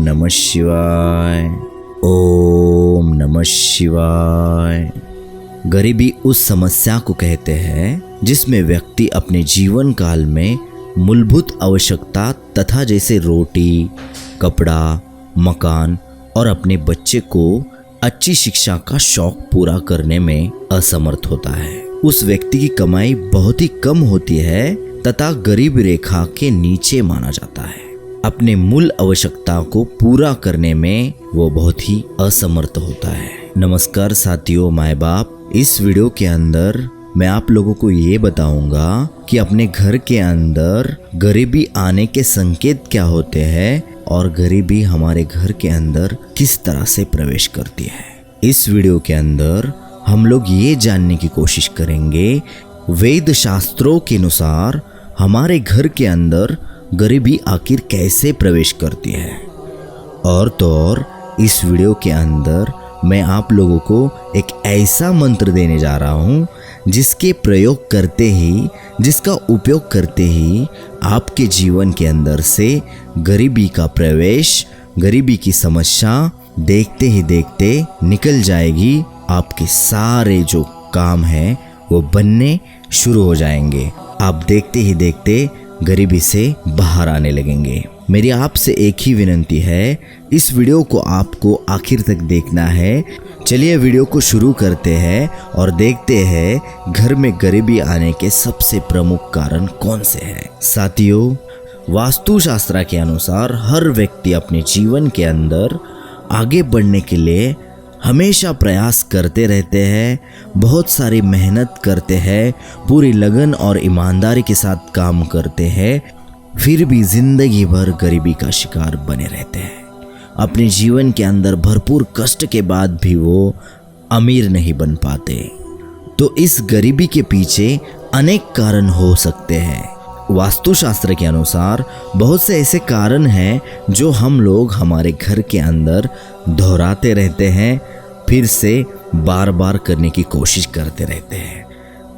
नमः शिवाय। ओम नमः शिवाय। गरीबी उस समस्या को कहते हैं जिसमें व्यक्ति अपने जीवन काल में मूलभूत आवश्यकता तथा जैसे रोटी, कपड़ा, मकान और अपने बच्चे को अच्छी शिक्षा का शौक पूरा करने में असमर्थ होता है। उस व्यक्ति की कमाई बहुत ही कम होती है तथा गरीब रेखा के नीचे माना जाता है। अपने मूल आवश्यकता को पूरा करने में वो बहुत ही असमर्थ होता है। नमस्कार साथियों, माय बाप। इस वीडियो के अंदर मैं आप लोगों को ये बताऊंगा कि अपने घर के अंदर गरीबी आने के संकेत क्या होते हैं और गरीबी हमारे घर के अंदर किस तरह से प्रवेश करती है। इस वीडियो के अंदर हम लोग ये जानने की कोशिश करेंगे वेद शास्त्रों के अनुसार हमारे घर के अंदर गरीबी आखिर कैसे प्रवेश करती है। और तो और इस वीडियो के अंदर मैं आप लोगों को एक ऐसा मंत्र देने जा रहा हूँ जिसके प्रयोग करते ही, जिसका उपयोग करते ही आपके जीवन के अंदर से गरीबी का प्रवेश, गरीबी की समस्या देखते ही देखते निकल जाएगी। आपके सारे जो काम हैं वो बनने शुरू हो जाएंगे। आप देखते ही देखते गरीबी से बाहर आने लगेंगे। मेरी आपसे एक ही विनंती है, इस वीडियो को आपको आखिर तक देखना है। चलिए वीडियो को शुरू करते हैं और देखते हैं घर में गरीबी आने के सबसे प्रमुख कारण कौन से हैं। साथियों, वास्तुशास्त्र के अनुसार हर व्यक्ति अपने जीवन के अंदर आगे बढ़ने के लिए हमेशा प्रयास करते रहते हैं, बहुत सारी मेहनत करते हैं, पूरी लगन और ईमानदारी के साथ काम करते हैं, फिर भी जिंदगी भर गरीबी का शिकार बने रहते हैं। अपने जीवन के अंदर भरपूर कष्ट के बाद भी वो अमीर नहीं बन पाते। तो इस गरीबी के पीछे अनेक कारण हो सकते हैं। वास्तुशास्त्र के अनुसार बहुत से ऐसे कारण हैं जो हम लोग हमारे घर के अंदर दोहराते रहते हैं, फिर से बार बार करने की कोशिश करते रहते हैं।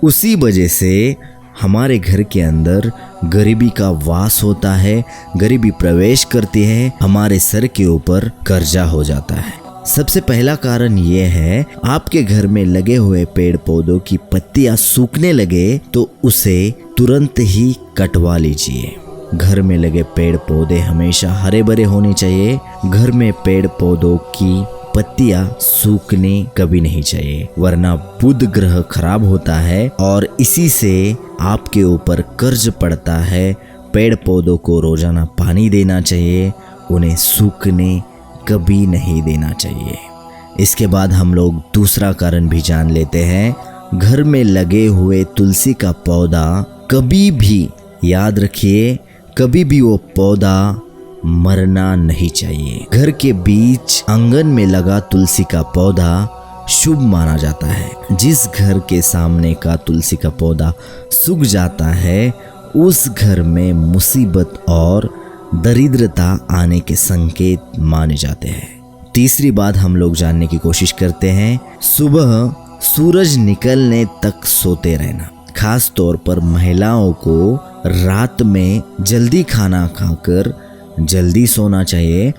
उसी वजह से हमारे घर के अंदर गरीबी का वास होता है, गरीबी प्रवेश करती है, हमारे सर के ऊपर कर्जा हो जाता है। सबसे पहला कारण ये है, आपके घर में लगे हुए पेड़ पौधों की पत्तियां सूखने लगे तो उसे तुरंत ही कटवा लीजिए। घर में लगे पेड़ पौधे हमेशा हरे भरे होने चाहिए। घर में पेड़ पौधों की पत्तियां सूखने कभी नहीं चाहिए, वरना बुध ग्रह खराब होता है और इसी से आपके ऊपर कर्ज पड़ता है। पेड़ पौधों को रोजाना पानी देना चाहिए, उन्हें सूखने कभी नहीं देना चाहिए। इसके बाद हम लोग दूसरा कारण भी जान लेते हैं। घर में लगे हुए तुलसी का पौधा कभी भी, याद रखिए, कभी भी वो पौधा मरना नहीं चाहिए। घर के बीच आंगन में लगा तुलसी का पौधा शुभ माना जाता है। जिस घर के सामने का तुलसी का पौधा सूख जाता है उस घर में मुसीबत और दरिद्रता आने के संकेत माने जाते हैं। तीसरी बात हम लोग जानने की कोशिश करते हैं, सुबह सूरज निकलने तक सोते रहना। खास तौर पर महिलाओं को रात में जल्दी खाना खाकर जल्दी सोना चाहिए।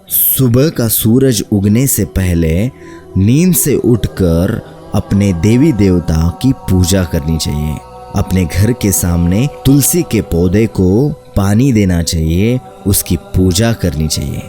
सुबह का सूरज उगने से पहले नींद से उठकर अपने देवी देवता की पूजा करनी चाहिए। अपने घर के सामने तुलसी के पौधे को पानी देना चाहिए, उसकी पूजा करनी चाहिए।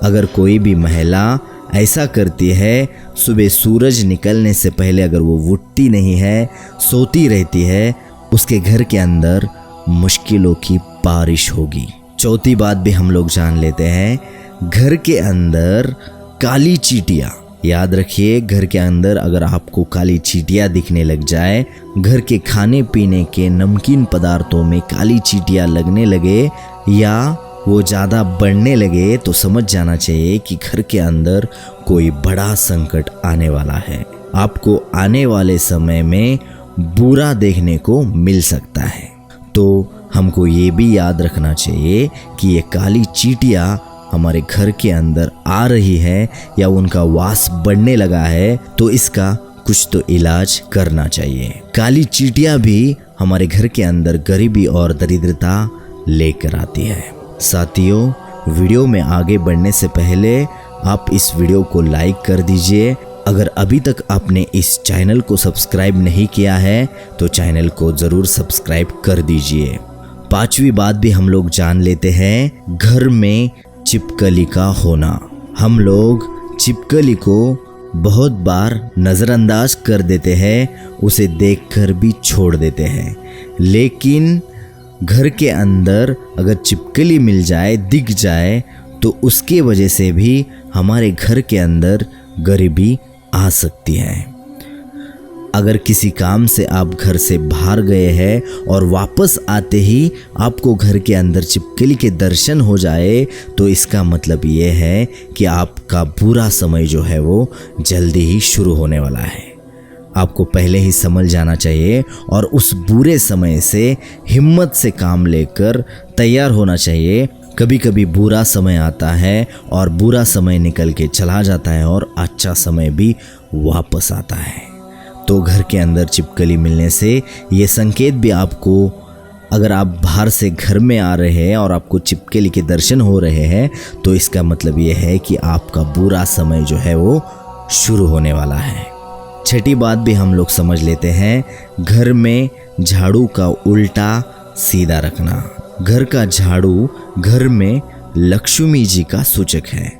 अगर कोई भी महिला ऐसा करती है, सुबह सूरज निकलने से पहले अगर वो उठती नहीं है, सोती रहती है, उसके घर के अंदर मुश्किलों की बारिश होगी। चौथी बात भी हम लोग जान लेते हैं, घर के अंदर काली चींटियां। याद रखिए, घर के अंदर अगर आपको काली चींटियां दिखने लग जाए, घर के खाने पीने के नमकीन पदार्थों में काली चींटियां लगने लगे या वो ज़्यादा बढ़ने लगे तो समझ जाना चाहिए कि घर के अंदर कोई बड़ा संकट आने वाला है। आपको आने वाले समय में बुरा देखने को मिल सकता है। तो हमको ये भी याद रखना चाहिए कि ये काली चींटियां हमारे घर के अंदर आ रही है या उनका वास बढ़ने लगा है तो इसका कुछ तो इलाज करना चाहिए। काली चींटियां भी हमारे घर के अंदर गरीबी और दरिद्रता लेकर आती है। साथियों, वीडियो में आगे बढ़ने से पहले आप इस वीडियो को लाइक कर दीजिए। अगर अभी तक आपने इस चैनल को सब्सक्राइब नहीं किया है तो चैनल को ज़रूर सब्सक्राइब कर दीजिए। पांचवी बात भी हम लोग जान लेते हैं, घर में छिपकली का होना। हम लोग छिपकली को बहुत बार नज़रअंदाज कर देते हैं, उसे देखकर भी छोड़ देते हैं। लेकिन घर के अंदर अगर छिपकली मिल जाए, दिख जाए, तो उसके वजह से भी हमारे घर के अंदर गरीबी आ सकती है। अगर किसी काम से आप घर से बाहर गए हैं और वापस आते ही आपको घर के अंदर छिपकली के दर्शन हो जाए, तो इसका मतलब ये है कि आपका बुरा समय जो है वो जल्दी ही शुरू होने वाला है। आपको पहले ही समझ जाना चाहिए और उस बुरे समय से हिम्मत से काम लेकर तैयार होना चाहिए। कभी कभी बुरा समय आता है और बुरा समय निकल के चला जाता है और अच्छा समय भी वापस आता है। तो घर के अंदर छिपकली मिलने से ये संकेत भी आपको, अगर आप बाहर से घर में आ रहे हैं और आपको छिपकली के दर्शन हो रहे हैं, तो इसका मतलब ये है कि आपका बुरा समय जो है वो शुरू होने वाला है। छठी बात भी हम लोग समझ लेते हैं, घर में झाड़ू का उल्टा सीधा रखना। घर का झाड़ू घर में लक्ष्मी जी का सूचक है,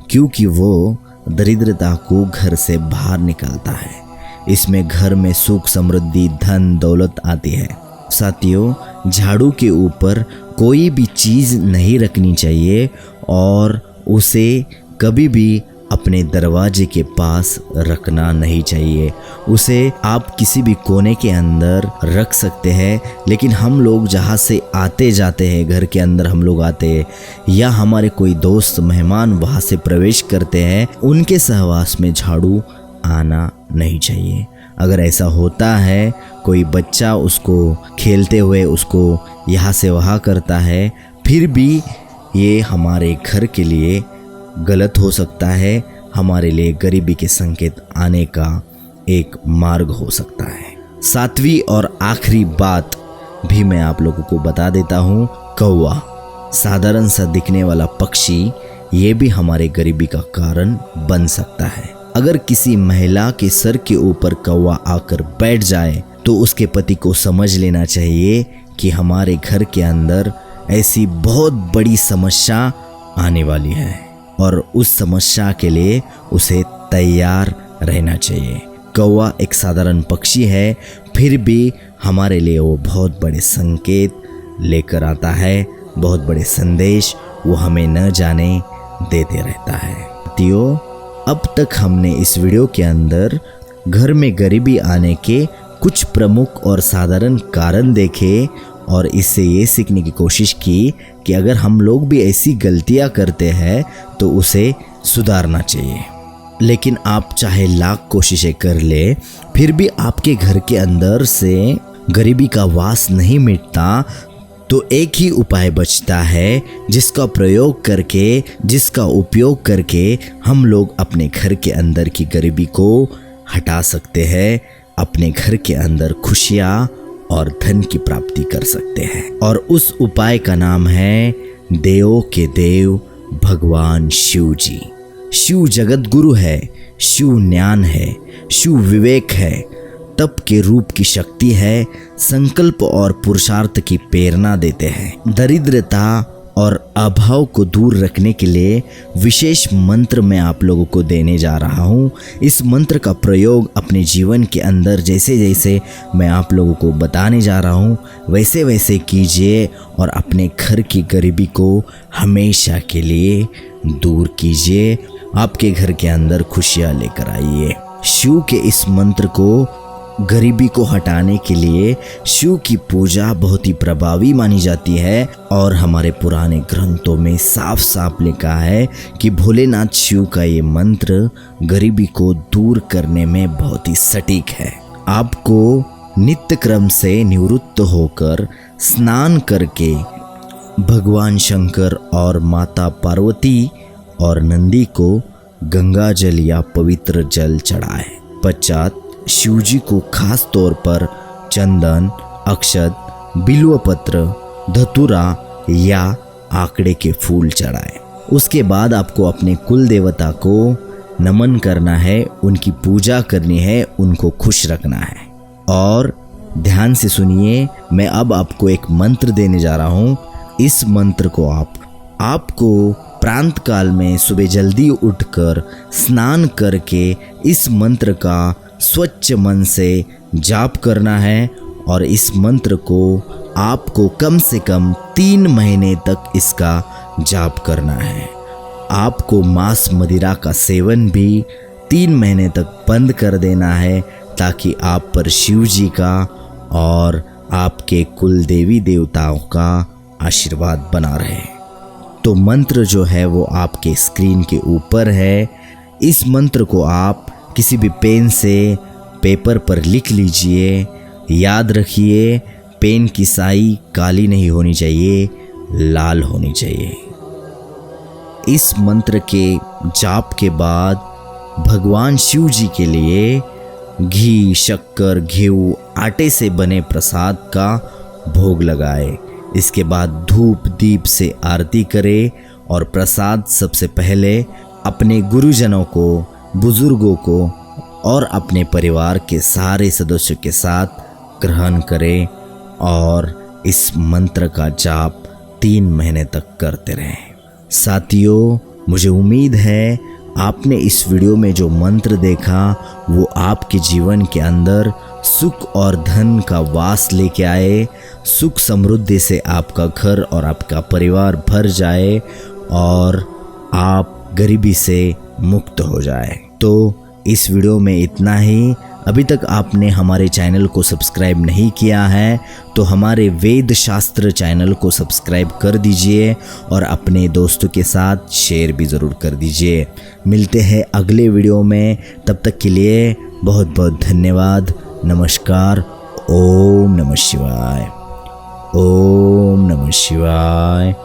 क्योंकि वो दरिद्रता को घर से बाहर निकालता है। इसमें घर में सुख, समृद्धि, धन, दौलत आती है। साथियों, झाड़ू के ऊपर कोई भी चीज़ नहीं रखनी चाहिए और उसे कभी भी अपने दरवाजे के पास रखना नहीं चाहिए। उसे आप किसी भी कोने के अंदर रख सकते हैं, लेकिन हम लोग जहाँ से आते जाते हैं, घर के अंदर हम लोग आते हैं या हमारे कोई दोस्त मेहमान वहाँ से प्रवेश करते हैं, उनके सहवास में झाड़ू आना नहीं चाहिए। अगर ऐसा होता है, कोई बच्चा उसको खेलते हुए उसको यहाँ से वहाँ करता है, फिर भी ये हमारे घर के लिए गलत हो सकता है, हमारे लिए गरीबी के संकेत आने का एक मार्ग हो सकता है। सातवीं और आखिरी बात भी मैं आप लोगों को बता देता हूँ, कौवा, साधारण सा दिखने वाला पक्षी, ये भी हमारे गरीबी का कारण बन सकता है। अगर किसी महिला के सर के ऊपर कौवा आकर बैठ जाए तो उसके पति को समझ लेना चाहिए कि हमारे घर के अंदर ऐसी बहुत बड़ी समस्या आने वाली है और उस समस्या के लिए उसे तैयार रहना चाहिए। कौवा एक साधारण पक्षी है, फिर भी हमारे लिए वो बहुत बड़े संकेत लेकर आता है, बहुत बड़े संदेश वो हमें न जाने देते रहता है। साथियों, अब तक हमने इस वीडियो के अंदर घर में गरीबी आने के कुछ प्रमुख और साधारण कारण देखे और इससे ये सीखने की कोशिश की कि अगर हम लोग भी ऐसी गलतियां करते हैं तो उसे सुधारना चाहिए। लेकिन आप चाहे लाख कोशिशें कर ले, फिर भी आपके घर के अंदर से गरीबी का वास नहीं मिटता, तो एक ही उपाय बचता है जिसका उपयोग करके हम लोग अपने घर के अंदर की गरीबी को हटा सकते हैं, अपने घर के अंदर खुशियाँ और धन की प्राप्ति कर सकते हैं। और उस उपाय का नाम है देवों के देव भगवान शिव जी। शिव जगत गुरु है, शिव ज्ञान है, शिव विवेक है, तप के रूप की शक्ति है, संकल्प और पुरुषार्थ की प्रेरणा देते हैं। दरिद्रता और अभाव को दूर रखने के लिए विशेष मंत्र मैं आप लोगों को देने जा रहा हूँ। इस मंत्र का प्रयोग अपने जीवन के अंदर जैसे जैसे मैं आप लोगों को बताने जा रहा हूँ वैसे वैसे कीजिए और अपने घर की गरीबी को हमेशा के लिए दूर कीजिए। आपके घर के अंदर खुशियाँ लेकर आइए। शिव के इस मंत्र को, गरीबी को हटाने के लिए शिव की पूजा बहुत ही प्रभावी मानी जाती है और हमारे पुराने ग्रंथों में साफ साफ लिखा है कि भोलेनाथ शिव का ये मंत्र गरीबी को दूर करने में बहुत ही सटीक है। आपको नित्य क्रम से निवृत्त होकर स्नान करके भगवान शंकर और माता पार्वती और नंदी को गंगा जल या पवित्र जल चढ़ाए। पश्चात शिवजी को खास तौर पर चंदन, अक्षत, बिल्वपत्र, धतूरा या आंकड़े के फूल चढ़ाएं। उसके बाद आपको अपने कुल देवता को नमन करना है, उनकी पूजा करनी है, उनको खुश रखना है। और ध्यान से सुनिए, मैं अब आपको एक मंत्र देने जा रहा हूँ। इस मंत्र को आपको प्रांत काल में सुबह जल्दी उठकर स्नान करके इस मंत्र का स्वच्छ मन से जाप करना है। और इस मंत्र को आपको कम से कम 3 महीने तक इसका जाप करना है। आपको मांस मदिरा का सेवन भी 3 महीने तक बंद कर देना है, ताकि आप पर शिव जी का और आपके कुल देवी देवताओं का आशीर्वाद बना रहे। तो मंत्र जो है वो आपके स्क्रीन के ऊपर है। इस मंत्र को आप किसी भी पेन से पेपर पर लिख लीजिए। याद रखिए, पेन की स्याही काली नहीं होनी चाहिए, लाल होनी चाहिए। इस मंत्र के जाप के बाद भगवान शिव जी के लिए घी, शक्कर, घी, आटे से बने प्रसाद का भोग लगाए। इसके बाद धूप दीप से आरती करें और प्रसाद सबसे पहले अपने गुरुजनों को, बुजुर्गों को और अपने परिवार के सारे सदस्यों के साथ ग्रहण करें और इस मंत्र का जाप 3 महीने तक करते रहें। साथियों, मुझे उम्मीद है आपने इस वीडियो में जो मंत्र देखा वो आपके जीवन के अंदर सुख और धन का वास लेके आए। सुख समृद्धि से आपका घर और आपका परिवार भर जाए और आप गरीबी से मुक्त हो जाए। तो इस वीडियो में इतना ही। अभी तक आपने हमारे चैनल को सब्सक्राइब नहीं किया है तो हमारे वेद शास्त्र चैनल को सब्सक्राइब कर दीजिए और अपने दोस्तों के साथ शेयर भी ज़रूर कर दीजिए। मिलते हैं अगले वीडियो में, तब तक के लिए बहुत बहुत धन्यवाद। नमस्कार। ओम नमः शिवाय। ओम नमः शिवाय।